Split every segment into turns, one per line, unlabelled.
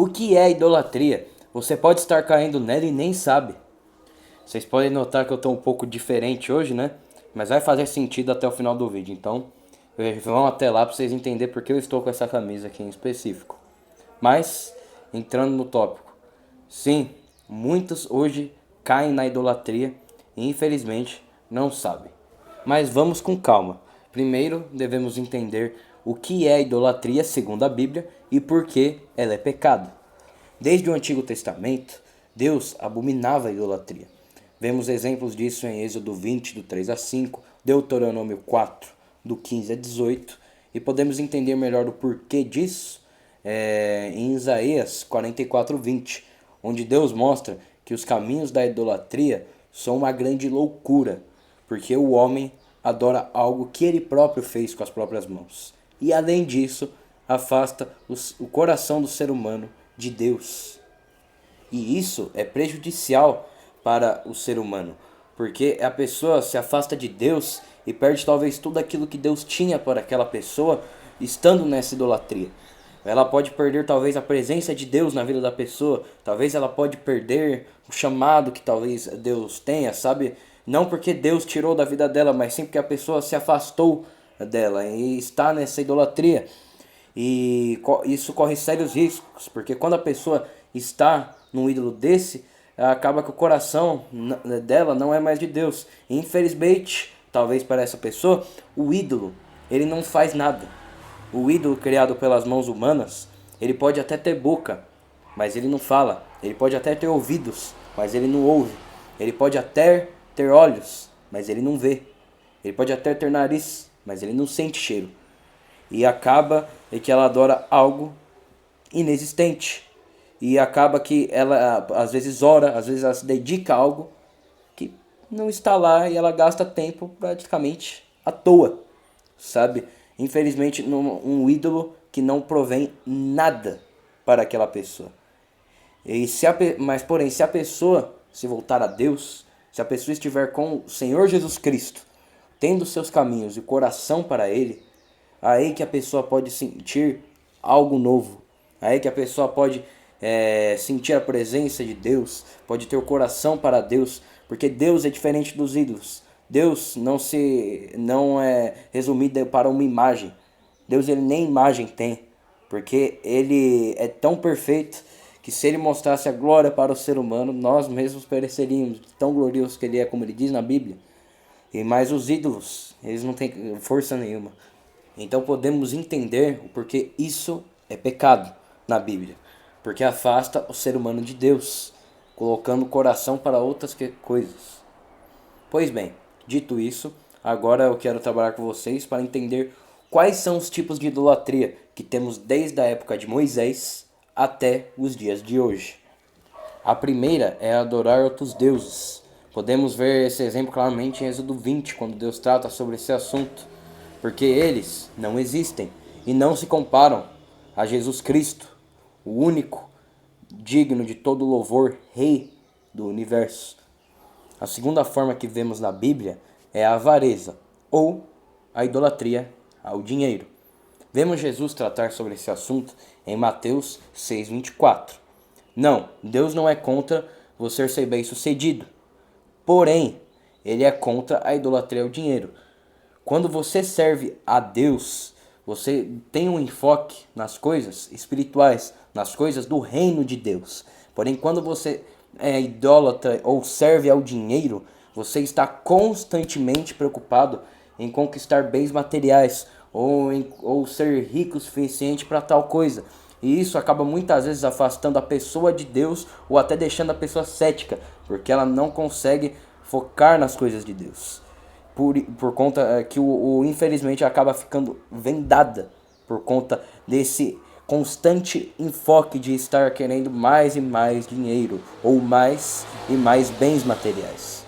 O que é idolatria? Você pode estar caindo nela e nem sabe. Vocês podem notar que eu estou um pouco diferente hoje, né? Mas vai fazer sentido até o final do vídeo. Então, vão até lá para vocês entenderem porque eu estou com essa camisa aqui em específico. Mas, entrando no tópico. Sim, muitos hoje caem na idolatria e infelizmente não sabem. Mas vamos com calma. Primeiro, devemos entender o que é idolatria segundo a Bíblia e por que ela é pecado. Desde o Antigo Testamento, Deus abominava a idolatria. Vemos exemplos disso em Êxodo 20, do 3 a 5, Deuteronômio 4, do 15 a 18, e podemos entender melhor o porquê disso em Isaías 44, 20, onde Deus mostra que os caminhos da idolatria são uma grande loucura, porque o homem adora algo que ele próprio fez com as próprias mãos. E além disso, afasta o coração do ser humano de Deus. E isso é prejudicial para o ser humano, porque a pessoa se afasta de Deus e perde talvez tudo aquilo que Deus tinha para aquela pessoa estando nessa idolatria. Ela pode perder talvez a presença de Deus na vida da pessoa, talvez ela pode perder o chamado que talvez Deus tenha, sabe? Não porque Deus tirou da vida dela, mas sim porque a pessoa se afastou dela e está nessa idolatria. E isso corre sérios riscos, porque quando a pessoa está num ídolo desse, acaba que o coração dela não é mais de Deus. E, infelizmente, talvez para essa pessoa, o ídolo, ele não faz nada. O ídolo criado pelas mãos humanas, ele pode até ter boca, mas ele não fala. Ele pode até ter ouvidos, mas ele não ouve. Ele pode até ter olhos, mas ele não vê. Ele pode até ter nariz, mas ele não sente cheiro. E acaba que ela adora algo inexistente. E acaba que ela às vezes ora, às vezes ela se dedica a algo que não está lá e ela gasta tempo praticamente à toa, sabe? Infelizmente, um ídolo que não provém nada para aquela pessoa. Mas porém, se a pessoa se voltar a Deus, se a pessoa estiver com o Senhor Jesus Cristo, tendo seus caminhos e coração para Ele, aí que a pessoa pode sentir algo novo. Aí que a pessoa pode sentir a presença de Deus, pode ter o coração para Deus, porque Deus é diferente dos ídolos. Deus não é resumido para uma imagem. Deus ele nem imagem tem, porque ele é tão perfeito que se ele mostrasse a glória para o ser humano, nós mesmos pereceríamos, tão glorioso que ele é, como ele diz na Bíblia. E mais os ídolos, eles não têm força nenhuma. Então podemos entender o porquê isso é pecado na Bíblia. Porque afasta o ser humano de Deus, colocando o coração para outras coisas. Pois bem, dito isso, agora eu quero trabalhar com vocês para entender quais são os tipos de idolatria que temos desde a época de Moisés até os dias de hoje. A primeira é adorar outros deuses. Podemos ver esse exemplo claramente em Êxodo 20, quando Deus trata sobre esse assunto. Porque eles não existem e não se comparam a Jesus Cristo, o único, digno de todo louvor, Rei do universo. A segunda forma que vemos na Bíblia é a avareza, ou a idolatria ao dinheiro. Vemos Jesus tratar sobre esse assunto em Mateus 6,24. Não, Deus não é contra você ser bem-sucedido. Porém, ele é contra a idolatria ao dinheiro. Quando você serve a Deus, você tem um enfoque nas coisas espirituais, nas coisas do reino de Deus. Porém, quando você é idólatra ou serve ao dinheiro, você está constantemente preocupado em conquistar bens materiais ou ser rico o suficiente para tal coisa. E isso acaba muitas vezes afastando a pessoa de Deus ou até deixando a pessoa cética, porque ela não consegue focar nas coisas de Deus. Por conta que infelizmente acaba ficando vendada por conta desse constante enfoque de estar querendo mais e mais dinheiro ou mais e mais bens materiais.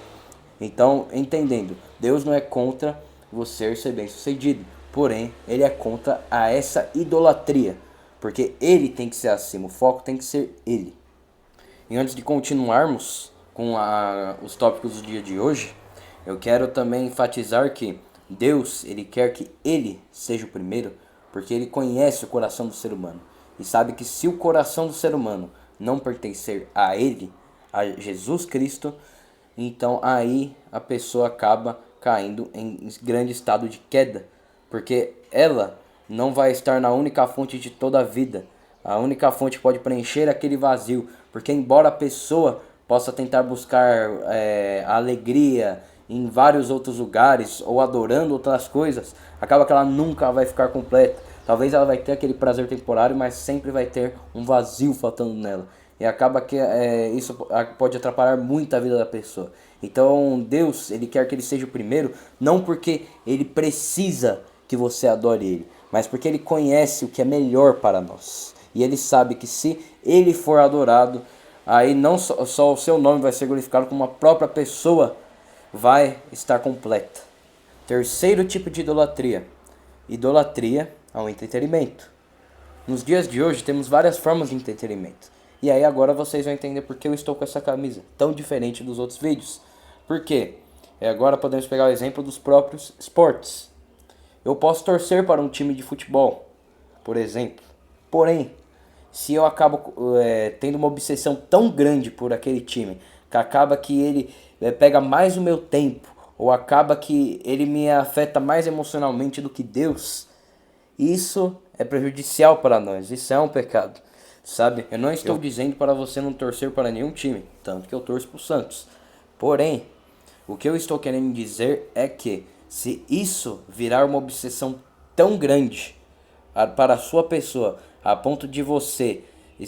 Então, entendendo, Deus não é contra você ser bem-sucedido, porém, ele é contra essa idolatria, porque ele tem que ser acima, o foco tem que ser ele. E antes de continuarmos com os tópicos do dia de hoje, eu quero também enfatizar que Deus, ele quer que ele seja o primeiro, porque ele conhece o coração do ser humano. e sabe que se o coração do ser humano não pertencer a ele, a Jesus Cristo, então aí a pessoa acaba caindo em grande estado de queda, porque ela não vai estar na única fonte de toda a vida. A única fonte que pode preencher aquele vazio, porque embora a pessoa possa tentar buscar a alegria em vários outros lugares ou adorando outras coisas, acaba que ela nunca vai ficar completa. Talvez ela vai ter aquele prazer temporário, mas sempre vai ter um vazio faltando nela. E acaba que isso pode atrapalhar muito a vida da pessoa. Então Deus, Ele quer que Ele seja o primeiro, não porque Ele precisa que você adore Ele, mas porque Ele conhece o que é melhor para nós. E Ele sabe que se Ele for adorado, aí não só o seu nome vai ser glorificado, como a própria pessoa vai estar completa. Terceiro tipo de idolatria. Idolatria ao entretenimento. Nos dias de hoje temos várias formas de entretenimento. E aí agora vocês vão entender por que eu estou com essa camisa tão diferente dos outros vídeos. Por quê? Agora podemos pegar o exemplo dos próprios esportes. Eu posso torcer para um time de futebol, por exemplo. Porém, se eu acabo tendo uma obsessão tão grande por aquele time, que acaba que ele pega mais o meu tempo, ou acaba que ele me afeta mais emocionalmente do que Deus, isso é prejudicial para nós, isso é um pecado, sabe? Eu não estou dizendo para você não torcer para nenhum time, tanto que eu torço para o Santos. Porém, o que eu estou querendo dizer é que se isso virar uma obsessão tão grande para a sua pessoa, a ponto de você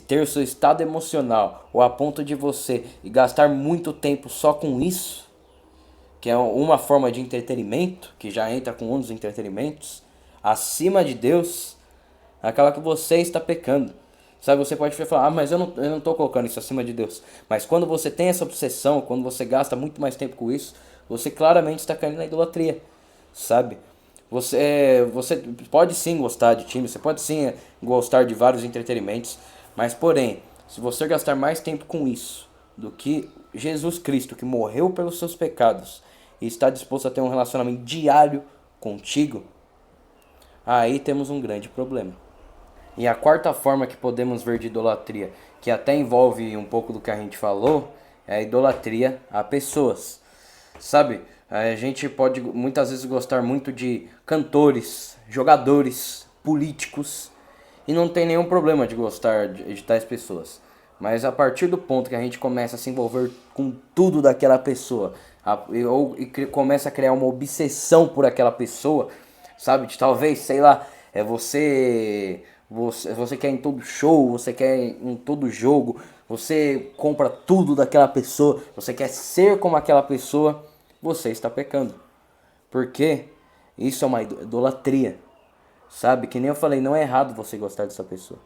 ter o seu estado emocional, ou a ponto de você gastar muito tempo só com isso, que é uma forma de entretenimento, que já entra com um dos entretenimentos, acima de Deus, acaba que você está pecando. Sabe, você pode falar, mas eu não estou colocando isso acima de Deus. Mas quando você tem essa obsessão, quando você gasta muito mais tempo com isso, você claramente está caindo na idolatria, sabe? Você pode sim gostar de time, você pode sim gostar de vários entretenimentos, mas porém, se você gastar mais tempo com isso do que Jesus Cristo, que morreu pelos seus pecados e está disposto a ter um relacionamento diário contigo, aí temos um grande problema. E a quarta forma que podemos ver de idolatria, que até envolve um pouco do que a gente falou, é a idolatria a pessoas. Sabe, a gente pode muitas vezes gostar muito de cantores, jogadores, políticos, e não tem nenhum problema de gostar de tais pessoas. Mas a partir do ponto que a gente começa a se envolver com tudo daquela pessoa, começa a criar uma obsessão por aquela pessoa, sabe? De talvez, sei lá, você quer em todo show, você quer em todo jogo, você compra tudo daquela pessoa, você quer ser como aquela pessoa, você está pecando. Porque isso é uma idolatria. Sabe? Que nem eu falei, não é errado você gostar dessa pessoa.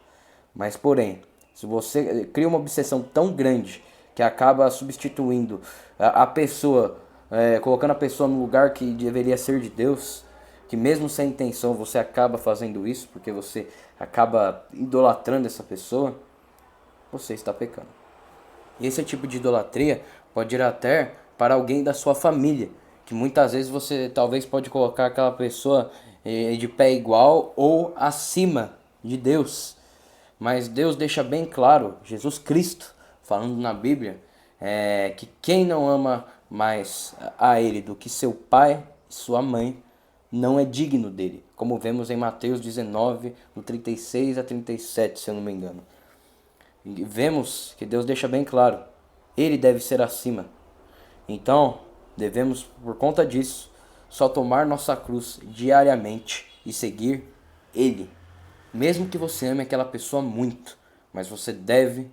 Mas porém, se você cria uma obsessão tão grande que acaba substituindo a pessoa, colocando a pessoa no lugar que deveria ser de Deus, que mesmo sem intenção você acaba fazendo isso, porque você acaba idolatrando essa pessoa, você está pecando. E esse tipo de idolatria pode ir até para alguém da sua família, que muitas vezes você talvez pode colocar aquela pessoa de pé igual ou acima de Deus. Mas Deus deixa bem claro, Jesus Cristo, falando na Bíblia, que quem não ama mais a Ele do que seu pai e sua mãe, não é digno dele. Como vemos em Mateus 19, no 36 a 37, se eu não me engano. E vemos que Deus deixa bem claro, Ele deve ser acima. Então, devemos, por conta disso, só tomar nossa cruz diariamente e seguir Ele. Mesmo que você ame aquela pessoa muito, mas você deve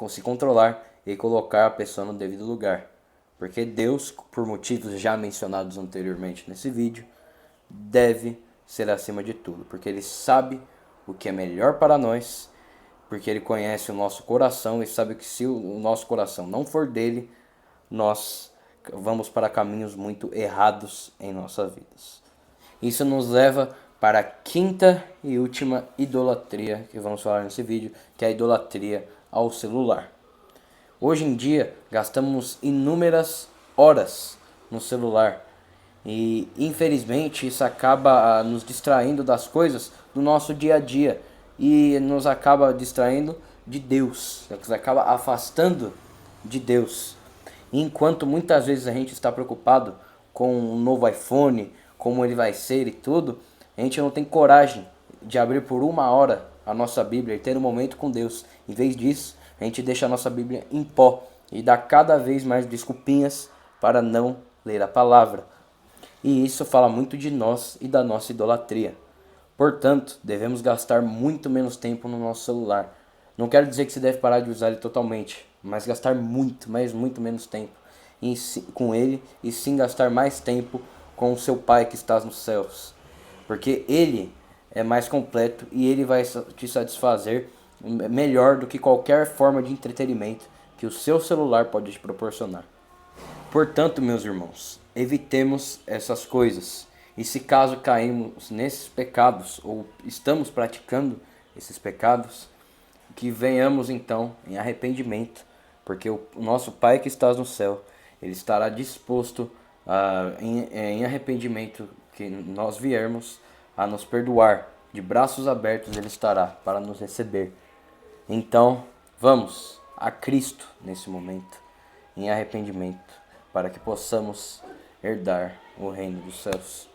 se controlar e colocar a pessoa no devido lugar. Porque Deus, por motivos já mencionados anteriormente nesse vídeo, deve ser acima de tudo. Porque Ele sabe o que é melhor para nós, porque Ele conhece o nosso coração e sabe que se o nosso coração não for dele, nós vamos para caminhos muito errados em nossas vidas. Isso nos leva para a quinta e última idolatria que vamos falar nesse vídeo, que é a idolatria ao celular. Hoje em dia, gastamos inúmeras horas no celular e, infelizmente, isso acaba nos distraindo das coisas do nosso dia a dia e nos acaba distraindo de Deus, nos acaba afastando de Deus. Enquanto muitas vezes a gente está preocupado com um novo iPhone, como ele vai ser e tudo, a gente não tem coragem de abrir por 1 hora a nossa Bíblia e ter um momento com Deus. Em vez disso, a gente deixa a nossa Bíblia em pó e dá cada vez mais desculpinhas para não ler a palavra. E isso fala muito de nós e da nossa idolatria. Portanto, devemos gastar muito menos tempo no nosso celular. Não quero dizer que você deve parar de usar ele totalmente, mas gastar muito, mas muito menos tempo com ele, e sim gastar mais tempo com o seu Pai que está nos céus. Porque ele é mais completo e ele vai te satisfazer melhor do que qualquer forma de entretenimento que o seu celular pode te proporcionar. Portanto, meus irmãos, evitemos essas coisas. E se caso caímos nesses pecados, ou estamos praticando esses pecados, que venhamos então em arrependimento, porque o nosso Pai que está no céu, Ele estará disposto em arrependimento que nós viermos a nos perdoar. De braços abertos Ele estará para nos receber. Então, vamos a Cristo nesse momento, em arrependimento, para que possamos herdar o reino dos céus.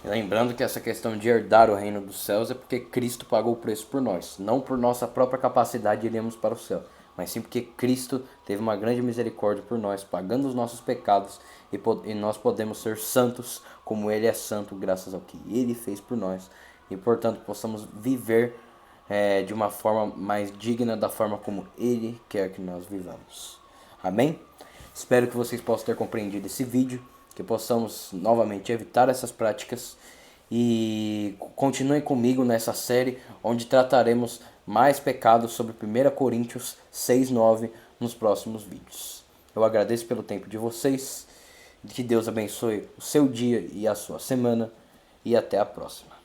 E lembrando que essa questão de herdar o reino dos céus é porque Cristo pagou o preço por nós. Não por nossa própria capacidade iremos para o céu, mas sim porque Cristo teve uma grande misericórdia por nós, pagando os nossos pecados, e nós podemos ser santos como Ele é santo, graças ao que Ele fez por nós. E portanto possamos viver de uma forma mais digna da forma como Ele quer que nós vivamos. Amém? Espero que vocês possam ter compreendido esse vídeo, que possamos novamente evitar essas práticas e continuem comigo nessa série onde trataremos mais pecados sobre 1 Coríntios 6:9 nos próximos vídeos. Eu agradeço pelo tempo de vocês, que Deus abençoe o seu dia e a sua semana e até a próxima.